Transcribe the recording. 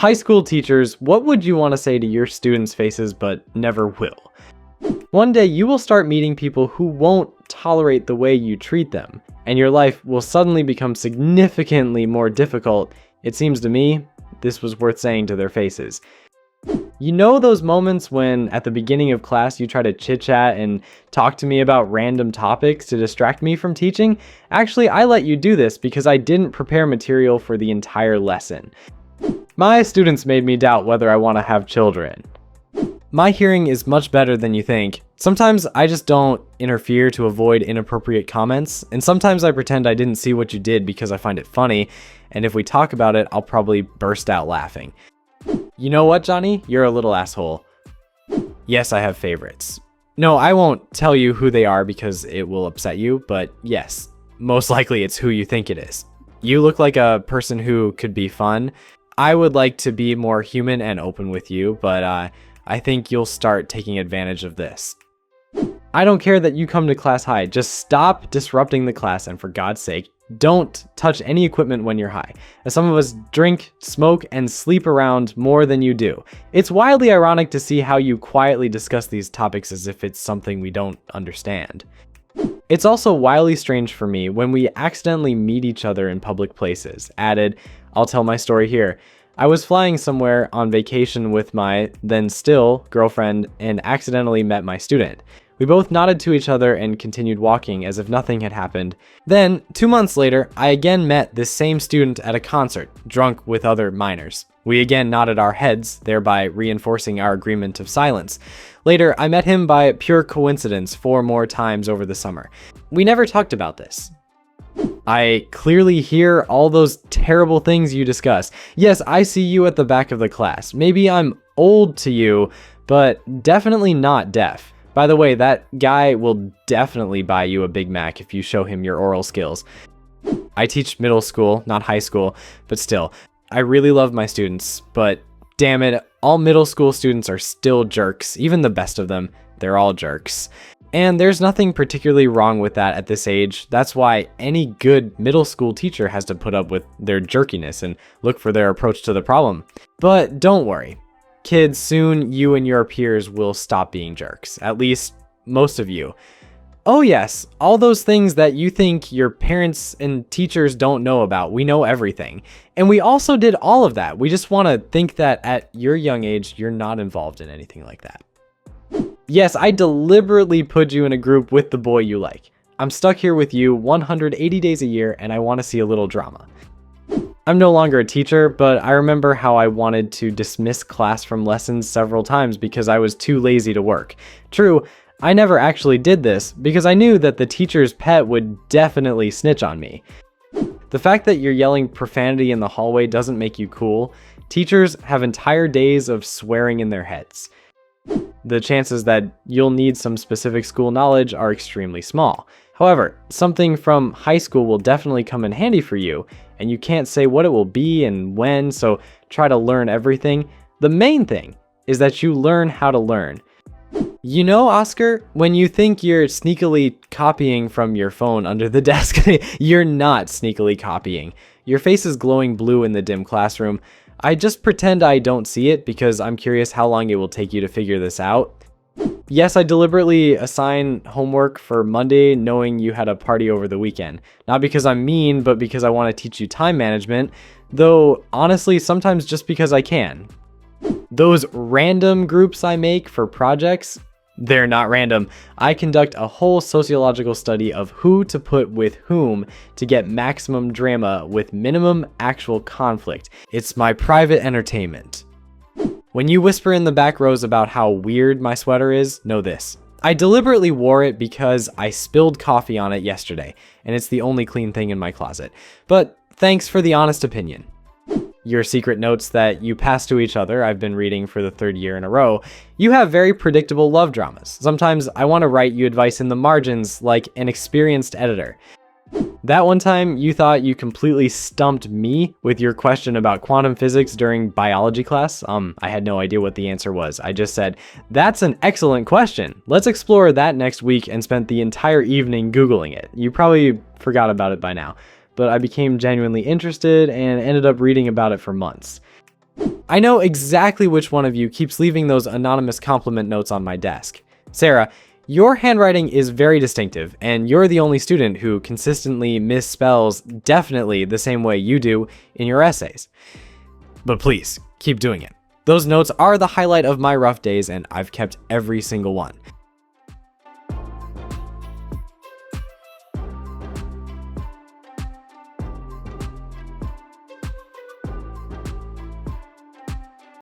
High school teachers, what would you want to say to your students' faces but never will? One day you will start meeting people who won't tolerate the way you treat them, and your life will suddenly become significantly more difficult. It seems to me this was worth saying to their faces. You know those moments when at the beginning of class you try to chit-chat and talk to me about random topics to distract me from teaching? Actually, I let you do this because I didn't prepare material for the entire lesson. My students made me doubt whether I want to have children. My hearing is much better than you think. Sometimes I just don't interfere to avoid inappropriate comments, and sometimes I pretend I didn't see what you did because I find it funny, and if we talk about it, I'll probably burst out laughing. You know what, Johnny? You're a little asshole. Yes, I have favorites. No, I won't tell you who they are because it will upset you, but yes, most likely it's who you think it is. You look like a person who could be fun. I would like to be more human and open with you, but I think you'll start taking advantage of this. I don't care that you come to class high. Just stop disrupting the class, and for God's sake, don't touch any equipment when you're high, as some of us drink, smoke, and sleep around more than you do. It's wildly ironic to see how you quietly discuss these topics as if it's something we don't understand. It's also wildly strange for me when we accidentally meet each other in public places. Added, I'll tell my story here. I was flying somewhere on vacation with my then still girlfriend and accidentally met my student. We both nodded to each other and continued walking as if nothing had happened. Then, 2 months later, I again met this same student at a concert, drunk with other minors. We again nodded our heads, thereby reinforcing our agreement of silence. Later, I met him by pure coincidence 4 more times over the summer. We never talked about this. I clearly hear all those terrible things you discuss. Yes, I see you at the back of the class. Maybe I'm old to you, but definitely not deaf. By the way, that guy will definitely buy you a Big Mac if you show him your oral skills. I teach middle school, not high school, but still, I really love my students, but damn it, all middle school students are still jerks, even the best of them. They're all jerks. And there's nothing particularly wrong with that at this age. That's why any good middle school teacher has to put up with their jerkiness and look for their approach to the problem. But don't worry. Kids, soon you and your peers will stop being jerks. At least most of you. Oh yes, all those things that you think your parents and teachers don't know about. We know everything. And we also did all of that. We just want to think that at your young age, you're not involved in anything like that. Yes, I deliberately put you in a group with the boy you like. I'm stuck here with you 180 days a year and I want to see a little drama. I'm no longer a teacher, but I remember how I wanted to dismiss class from lessons several times because I was too lazy to work. True, I never actually did this because I knew that the teacher's pet would definitely snitch on me. The fact that you're yelling profanity in the hallway doesn't make you cool. Teachers have entire days of swearing in their heads. The chances that you'll need some specific school knowledge are extremely small. However, something from high school will definitely come in handy for you, and you can't say what it will be and when, so try to learn everything. The main thing is that you learn how to learn. You know, Oscar, when you think you're sneakily copying from your phone under the desk, you're not sneakily copying. Your face is glowing blue in the dim classroom. I just pretend I don't see it because I'm curious how long it will take you to figure this out. Yes, I deliberately assign homework for Monday knowing you had a party over the weekend. Not because I'm mean, but because I want to teach you time management, though honestly, sometimes just because I can. Those random groups I make for projects, they're not random. I conduct a whole sociological study of who to put with whom to get maximum drama with minimum actual conflict. It's my private entertainment. When you whisper in the back rows about how weird my sweater is, know this. I deliberately wore it because I spilled coffee on it yesterday, and it's the only clean thing in my closet. But thanks for the honest opinion. Your secret notes that you pass to each other, I've been reading for the 3rd year in a row. You have very predictable love dramas. Sometimes I want to write you advice in the margins like an experienced editor. That one time you thought you completely stumped me with your question about quantum physics during biology class. I had no idea what the answer was. I just said, that's an excellent question. Let's explore that next week, and spent the entire evening Googling it. You probably forgot about it by now, but I became genuinely interested and ended up reading about it for months. I know exactly which one of you keeps leaving those anonymous compliment notes on my desk. Sarah, your handwriting is very distinctive, and you're the only student who consistently misspells definitely the same way you do in your essays. But please, keep doing it. Those notes are the highlight of my rough days, and I've kept every single one.